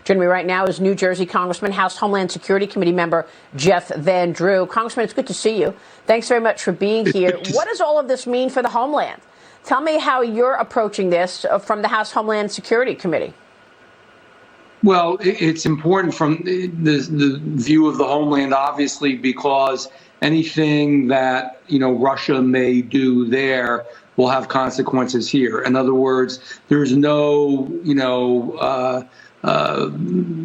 Joining me right now is New Jersey Congressman, House Homeland Security Committee member Jeff Van Drew. Congressman, it's good to see you. Thanks very much for being here. What does all of this mean for the homeland? Tell me how you're approaching this from the House Homeland Security Committee. Well, it's important from the view of the homeland, obviously, because anything that, Russia may do there will have consequences here. In other words, there's no,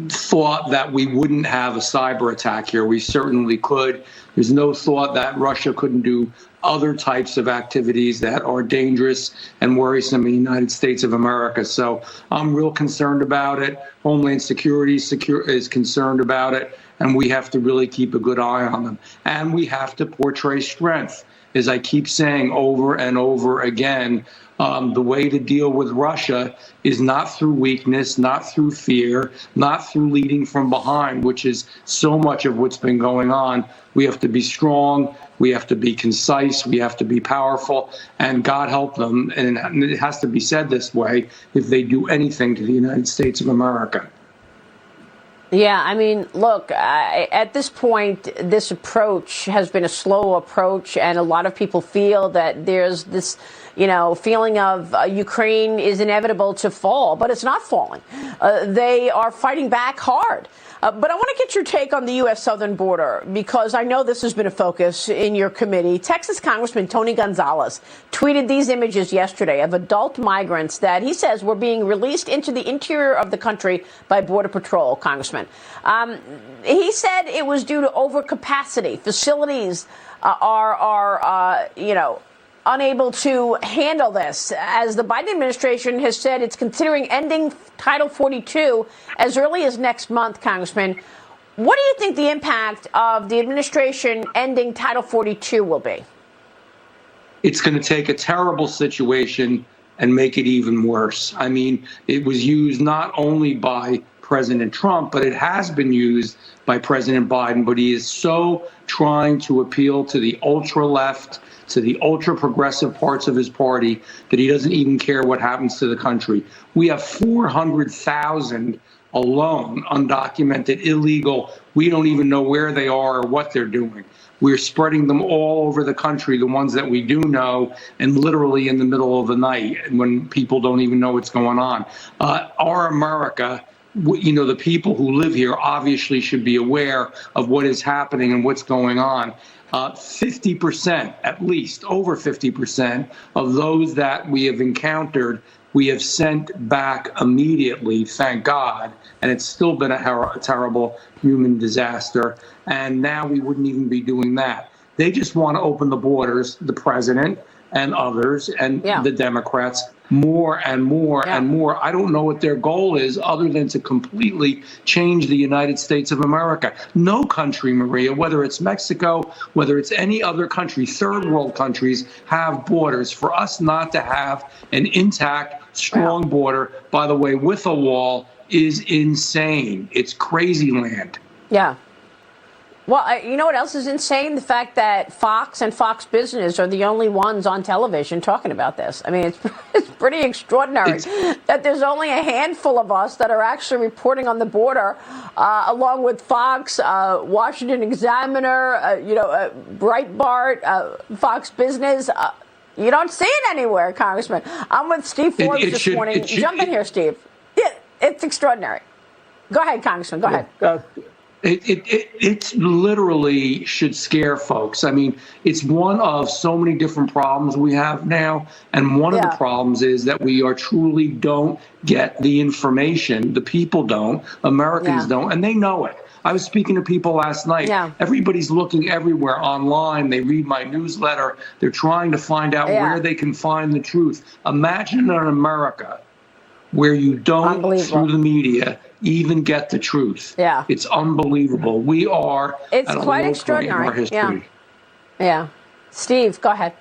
thought that we wouldn't have a cyber attack here. We certainly could. There's no thought that Russia couldn't do other types of activities that are dangerous and worrisome in the United States of America. So I'm real concerned about it. Homeland Security is concerned about it, and we have to really keep a good eye on them. And we have to portray strength. As I keep saying over and over again, the way to deal with Russia is not through weakness, not through fear, not through leading from behind, which is so much of what's been going on. We have to be strong. We have to be concise. We have to be powerful. And God help them, and it has to be said this way, if they do anything to the United States of America. Yeah, I mean, look, at this point, this approach has been a slow approach, and a lot of people feel that there's this, feeling of Ukraine is inevitable to fall, but it's not falling. They are fighting back hard. But I want to get your take on the U.S. southern border, because I know this has been a focus in your committee. Texas Congressman Tony Gonzalez tweeted these images yesterday of adult migrants that he says were being released into the interior of the country by Border Patrol, Congressman. He said it was due to overcapacity. Facilities are unable to handle this, as the Biden administration has said it's considering ending Title 42 as early as next month, Congressman. What do you think the impact of the administration ending Title 42 will be? It's going to take a terrible situation and make it even worse. I mean, it was used not only by President Trump, but it has been used by President Biden. But he is so trying to appeal to the ultra-left, to the ultra-progressive parts of his party, that he doesn't even care what happens to the country. We have 400,000 alone, undocumented, illegal. We don't even know where they are or what they're doing. We're spreading them all over the country, the ones that we do know, and literally in the middle of the night when people don't even know what's going on. Our America, the people who live here obviously should be aware of what is happening and what's going on. 50%, at least over 50% of those that we have encountered, we have sent back immediately, thank God. And it's still been a terrible human disaster. And now we wouldn't even be doing that. They just want to open the borders, the president and others and the Democrats, more and more and more. I don't know what their goal is other than to completely change the United States of America. No country, Maria, whether it's Mexico, whether it's any other country, third world countries have borders. For us not to have an intact, strong border, by the way, with a wall, is insane. It's crazy land. Yeah. Well, you know what else is insane? The fact that Fox and Fox Business are the only ones on television talking about this. I mean, it's pretty extraordinary that there's only a handful of us that are actually reporting on the border, along with Fox, Washington Examiner, Breitbart, Fox Business. You don't see it anywhere, Congressman. I'm with Steve Forbes this morning. Jump in here, Steve. It's extraordinary. Go ahead, Congressman. Go ahead. It literally should scare folks. I mean, it's one of so many different problems we have now. And one of the problems is that we truly don't get the information. The people don't. Americans don't. And they know it. I was speaking to people last night. Everybody's looking everywhere online. They read my newsletter. They're trying to find out where they can find the truth. Imagine an America where you don't, through the media, even get the truth. It's unbelievable. We are it's at a quite low extraordinary. Point in our history. Yeah. Steve, go ahead.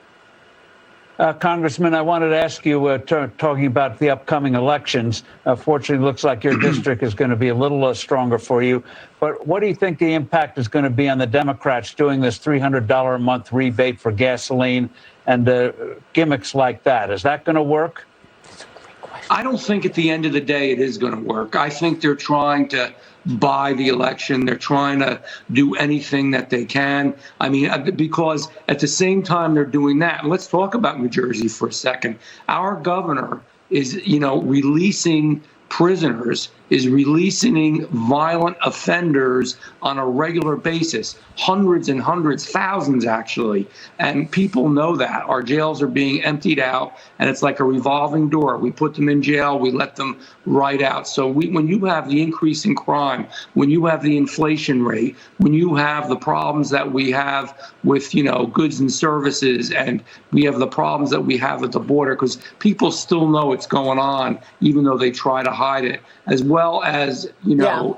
Congressman, I wanted to ask you, talking about the upcoming elections, fortunately, it looks like your district is going to be a little stronger for you. But what do you think the impact is going to be on the Democrats doing this $300 a month rebate for gasoline and gimmicks like that? Is that going to work? I don't think at the end of the day it is going to work. I think they're trying to buy the election. They're trying to do anything that they can. I mean, because at the same time they're doing that, let's talk about New Jersey for a second. Our governor is, releasing prisoners, is releasing violent offenders on a regular basis, hundreds and hundreds, thousands actually. And people know that. Our jails are being emptied out, and it's like a revolving door. We put them in jail, we let them right out. So when you have the increase in crime, when you have the inflation rate, when you have the problems that we have with, goods and services, and we have the problems that we have at the border, because people still know it's going on, even though they try to hide it, as well as,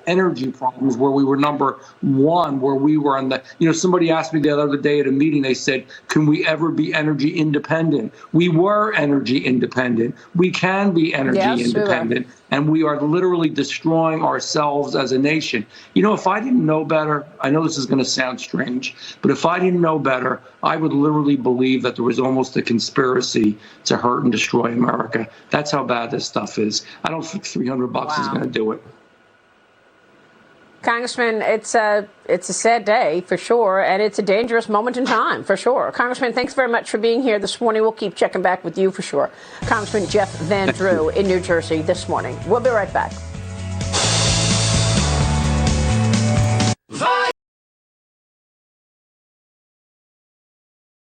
energy problems where we were number one, where we were on the, somebody asked me the other day at a meeting, they said, can we ever be energy independent? We were energy independent. We can be energy independent. And we are literally destroying ourselves as a nation. If I didn't know better, I know this is going to sound strange, but if I didn't know better, I would literally believe that there was almost a conspiracy to hurt and destroy America. That's how bad this stuff is. I don't think $300 is going to do it. Congressman, it's a sad day for sure, and it's a dangerous moment in time for sure. Congressman, thanks very much for being here this morning. We'll keep checking back with you for sure. Congressman Jeff Van Drew in New Jersey this morning. We'll be right back.